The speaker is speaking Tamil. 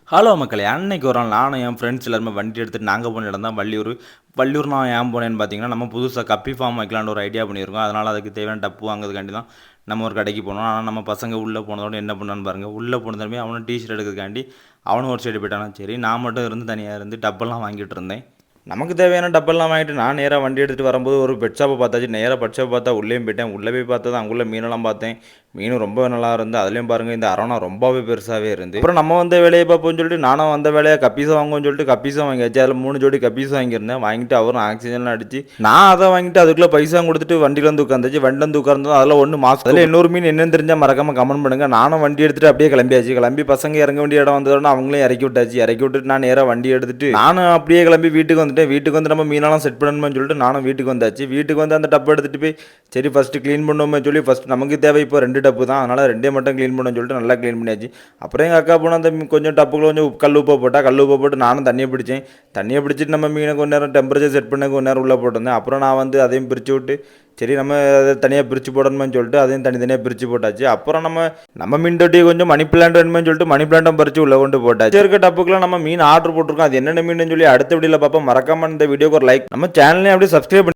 ஹலோ மக்களே! அன்னைக்கு ஒரு நாள் நானும் என் ஃப்ரெண்ட்ஸ் எல்லாருமே வண்டி எடுத்துட்டு நாங்க போன இடம் தான் வள்ளியூர். வள்ளியூர் நான் ஏன் போனேன்னு பார்த்தீங்கன்னா, நம்ம புதுசா கப்பி ஃபார்ம் வைக்கலான்னு ஒரு ஐடியா பண்ணியிருக்கோம். அதனால அதுக்கு தேவையான டப்பு வாங்குறதுக்காண்டி தான் நம்ம ஒரு கடைக்கு போனோம். ஆனா நம்ம பசங்க உள்ள போனதோட என்ன பண்ணான்னு பாருங்க. உள்ள போனதுமே அவனும் டீ ஷர்ட் எடுக்கிறதுக்காண்டி அவனும் ஒரு சைடு போயிட்டானா. சரி நான் மட்டும் இருந்து தனியா இருந்து டப்பெல்லாம் வாங்கிட்டு இருந்தேன். நமக்கு தேவையான டப்பெல்லாம் வாங்கிட்டு நான் நேரா வண்டி எடுத்துட்டு வரும்போது ஒரு பெட் ஷாப்பை பார்த்தாச்சு. நேரா பெட் ஷாப் பார்த்தா உள்ளேயும் போயிட்டேன். உள்ள போய் பார்த்தா தான் அங்குள்ள மீனெல்லாம் பார்த்தேன். மீனும் ரொம்ப நல்லா இருந்து. அதுலயும் பாருங்க இந்த அரோனா ரொம்பவே பெருசாவே இருந்து. அப்புறம் நம்ம வந்த வேலையை பார்ப்போம்னு சொல்லிட்டு நானும் வந்த வேலையை கப்பீஸை வாங்குவோம்னு சொல்லிட்டு கப்பீஸும் வாங்கியாச்சு. அதில் 3 ஜோடி கப்பீஸ் வாங்கியிருந்தேன். வாங்கிட்டு அவரும் ஆக்சிஜன்லாம் அடிச்சு நான் அதை வாங்கிட்டு அதுக்குள்ள பைசா கொடுத்துட்டு வண்டியில வந்து உட்காந்துச்சு. வண்டில வந்து உட்கார்ந்தோம். அதில் ஒன்று மாசம் அதில் இன்னொரு மீன் என்னன்னு தெரிஞ்சா மறக்காம கமெண்ட் பண்ணுங்க. நானும் வண்டி எடுத்துட்டு அப்படியே கிளம்பியாச்சு. கிளம்பி பசங்க இறங்க வேண்டிய இடம் வந்ததோட அவங்களையும் இறக்கி விட்டாச்சு. இறக்கி விட்டுட்டு நான் நேராக வண்டி எடுத்துட்டு நானும் அப்படியே கிளம்பி வீட்டுக்கு வந்துட்டேன். வீட்டுக்கு வந்து நம்ம மீனெல்லாம் செட் பண்ணணும்னு சொல்லிட்டு நானும் வீட்டுக்கு வந்தாச்சு. வீட்டுக்கு வந்து அந்த டப்பை எடுத்துட்டு போய் சரி ஃபஸ்ட்டு க்ளீன் பண்ணுவோமே சொல்லி ஃபஸ்ட் நமக்கு தேவை இப்போ 2 டப்பு தான். அதனால் 2 மட்டும் க்ளீன் பண்ணணும்னு சொல்லிட்டு நல்லா க்ளீன் பண்ணியாச்சு. அப்புறம் எங்கள் அக்கா போனால் அந்த கொஞ்சம் டப்புக்குள்ள கொஞ்சம் கல் உப்பை போட்டால் கல் உப்பை போட்டு நானும் தண்ணியை பிடிச்சேன். தண்ணியை பிடிச்சிட்டு நம்ம மீனை கொஞ்ச நேரம் டெம்பரேச்சர் செட் பண்ண கொஞ்ச நேரம் உள்ளே போட்டிருந்தேன். அப்புறம் நான் வந்து அதையும் பிரித்து விட்டு சரி நம்ம அதை தனியாக பிரித்து போடணும்னு சொல்லிட்டு அதையும் தனித்தனியாக பிரித்து போட்டாச்சு. அப்புறம் நம்ம மீன் தொட்டியை கொஞ்சம் மணி பிளான்ட் வேணுமே சொல்லிட்டு மணி பிளான்ட்டும் பறித்து உள்ளே கொண்டு போட்டாச்சு. இருக்க டப்புக்குலாம் நம்ம மீன் ஆர்டர் போட்டிருக்கோம். அது என்னென்ன மீன் சொல்லி அடுத்த வீடியோவில் பார்ப்போம். மறக்காம இந்த வீடியோக்கு ஒரு லைக், நம்ம சேனலையும் அப்படியே சப்ஸ்கிரைப்